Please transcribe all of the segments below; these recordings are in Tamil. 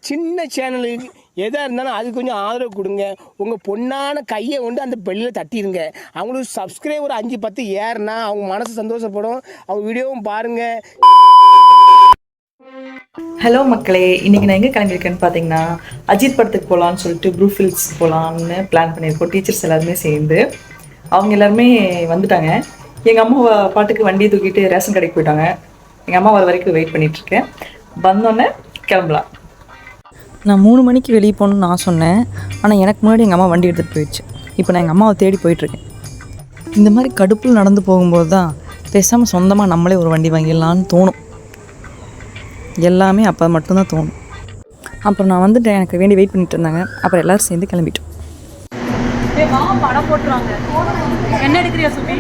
சின்ன சேனலுக்கு எதாக இருந்தாலும் அது கொஞ்சம் ஆதரவு கொடுங்க. உங்கள் பொண்ணான கையை கொண்டு அந்த பெல்லில் தட்டிடுங்க. அவங்களுக்கு சப்ஸ்கிரைபர் 5-10 ஏறுனா அவங்க மனசு சந்தோஷப்படும். அவங்க வீடியோவும் பாருங்கள். ஹலோ மக்களே, இன்றைக்கி நான் எங்கே கிளம்பியிருக்கேன்னு பார்த்தீங்கன்னா அஜித் படத்துக்கு போகலான்னு சொல்லிட்டு ப்ரூஃபில்ஸ் போகலான்னு பிளான் பண்ணியிருக்கோம். டீச்சர்ஸ் எல்லாருமே சேர்ந்து அவங்க எல்லாருமே வந்துட்டாங்க. எங்கள் அம்மா பாட்டுக்கு வண்டியை தூக்கிட்டு ரேஷன் கடைக்கு போயிட்டாங்க. எங்கள் அம்மா வர வரைக்கும் வெயிட் பண்ணிகிட்ருக்கேன். வந்தோடனே கிளம்பலாம். நான் 3 மணிக்கு வெளியே போகணுன்னு நான் சொன்னேன். ஆனால் எனக்கு முன்னாடி எங்கள் அம்மா வண்டி எடுத்துகிட்டு போயிடுச்சு. இப்போ நான் எங்கள் அம்மாவை தேடி போயிட்டுருக்கேன். இந்த மாதிரி கடுப்பில் நடந்து போகும்போது தான் பேசாமல் சொந்தமாக நம்மளே ஒரு வண்டி வாங்கிடலான்னு தோணும். எல்லாமே அப்போ மட்டும்தான் தோணும். அப்புறம் நான் வந்துட்டேன். எனக்கு வேண்டி வெயிட் பண்ணிட்டு இருந்தாங்க. அப்புறம் எல்லோரும் சேர்ந்து கிளம்பிட்டோம். படம் போட்டுருவாங்க. என்ன எடுக்கிறியா சுபி?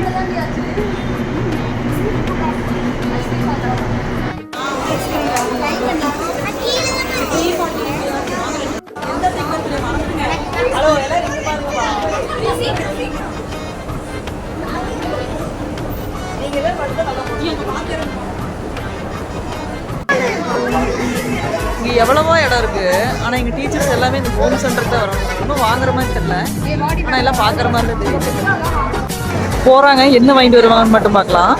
இங்கே எவ்வளவோ இடம் இருக்குது. ஆனால் எங்கள் டீச்சர்ஸ் எல்லாமே இந்த ஹோம் சென்டர் தான் வரும். இன்னும் வாங்குற மாதிரி தெரியல. ஆனால் எல்லாம் பார்க்குற மாதிரி தெரியும். போகிறாங்க, என்ன வாங்கிட்டு வருவாங்கன்னு மட்டும் பார்க்கலாம்.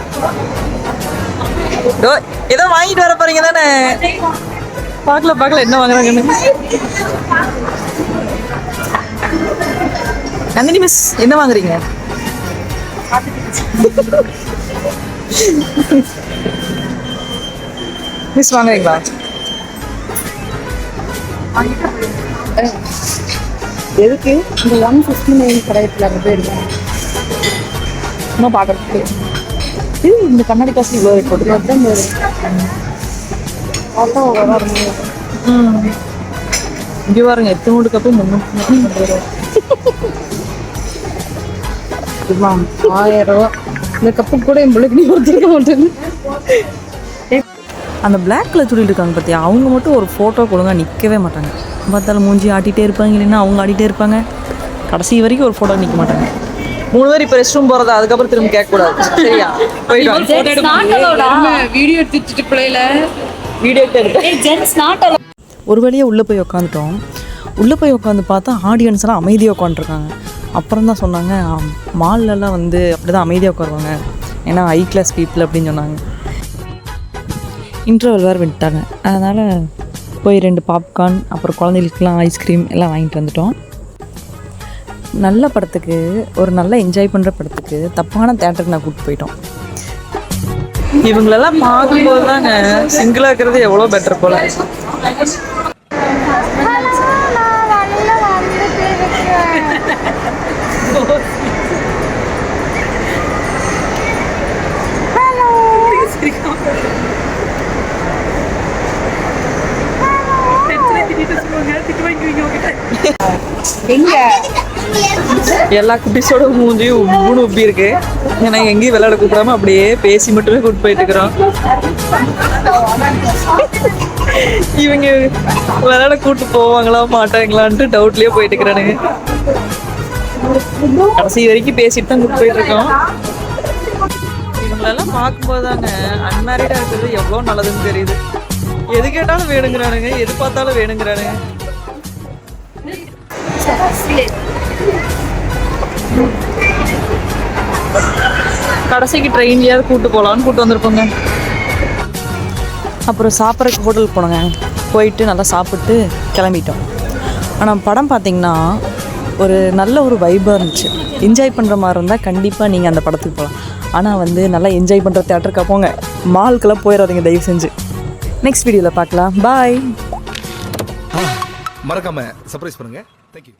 ஏதோ வாங்கிட்டு வர போறீங்க தானே? பார்க்கல என்ன வாங்குறாங்கன்னு. நந்தினி மிஸ், என்ன வாங்குறீங்க? மிஸ் வாங்குறீங்களா? எதுக்கு? இந்த 159 கடையில் அங்கே போயிருக்கேன். இன்னும் பார்க்கறதுக்கு இது இந்த கண்ணாடி காசு இவ்வளோ ரேட் போட்டு இங்கே பாருங்க. 800 கப்பு 350 ரூபா. 1000 ரூபா. இந்த கப்பு கூட என் பிள்ளைக்கு நீ ஒருத்தருக்க மாட்டேன்னு. அந்த பிளாக் கலர் சுடியில் இருக்காங்க பார்த்தியா, அவங்க மட்டும் ஒரு ஃபோட்டோ கொடுங்க நிற்கவே மாட்டாங்க. பார்த்தாலும் மூஞ்சி ஆட்டிகிட்டே இருப்பாங்க, இல்லைன்னா அவங்க ஆடிட்டே இருப்பாங்க. கடைசி வரைக்கும் ஒரு ஃபோட்டோ நிற்க மாட்டாங்க. 3 பேர் இப்போ ரெஸ்ட் ரூம் போகிறதா, அதுக்கப்புறம் திரும்ப கேட்கக்கூடாது. சரியா? வீடியோ எடுத்துட்டு பிள்ளையில வீடியோ எடுத்து ஒரு வழியாக உள்ளே போய் உட்காந்துட்டோம். உள்ளே போய் உட்காந்து பார்த்தா ஆடியன்ஸ் எல்லாம் அமைதியாக உட்காந்துருக்காங்க. அப்புறம் தான் சொன்னாங்க, மால்லலாம் வந்து அப்படி தான் அமைதியாக உட்காருவாங்க, ஏன்னா ஹை கிளாஸ் பீப்புள் அப்படின்னு சொன்னாங்க. இன்டர்வல் வேறு விட்டாங்க. அதனால் போய் 2 பாப்கார்ன், அப்புறம் குழந்தைகளுக்கெலாம் ஐஸ்கிரீம் எல்லாம் வாங்கிட்டு வந்துட்டோம். நல்ல படத்துக்கு, ஒரு நல்லா என்ஜாய் பண்ணுற படத்துக்கு தப்பான தேட்டருக்கு நான் கூப்பிட்டு போயிட்டோம். இவங்களெல்லாம் பார்க்கும்போது தாங்க சிங்கிளாக இருக்கிறது எவ்வளோ பெட்டர் போல. எல்லா குட்டிஸோட மூஞ்சியும் உப்புன்னு உப்பி இருக்கு. ஏன்னா எங்கேயும் விளையாட கூப்பிடாம அப்படியே பேசி மட்டுமே கூப்பிட்டு போயிட்டு இருக்கிறோம். இவங்க விளையாட கூப்பிட்டு போவாங்களா மாட்டாங்களான்ட்டு டவுட்லயே போயிட்டு இருக்கிறானுங்க. கடைசி வரைக்கும் பேசிட்டு தான் கூப்பிட்டு போயிட்டு இருக்கோம். இவங்களெல்லாம் பார்க்கும்போது தாங்க அன்மேரிடா இருக்கிறது எவ்வளோ நல்லதுன்னு தெரியுது. எது கேட்டாலும் வேணுங்கிறானுங்க, எது பார்த்தாலும் வேணுங்கிறானுங்க. கடைசிக்கு ட்ரெயின்லயாவது கூப்பிட்டு போகலான்னு கூப்பிட்டு வந்திருப்போங்க. அப்புறம் சாப்பிட்றதுக்கு ஹோட்டலுக்கு போனோங்க. போயிட்டு நல்லா சாப்பிட்டு கிளம்பிட்டோம். ஆனால் படம் பார்த்திங்கன்னா ஒரு நல்ல ஒரு வைபாக இருந்துச்சு. என்ஜாய் பண்ணுற மாதிரி இருந்தால் கண்டிப்பாக நீங்கள் அந்த படத்துக்கு போகலாம். ஆனால் வந்து நல்லா என்ஜாய் பண்ணுற தேட்டருக்கா போங்க, மாலுக்கெல்லாம் போயிடாதீங்க தயவு செஞ்சு. நெக்ஸ்ட் வீடியோவில் பார்க்கலாம். பாய். மறக்காம சர்ப்ரைஸ் பண்ணுங்க. தேங்க்யூ.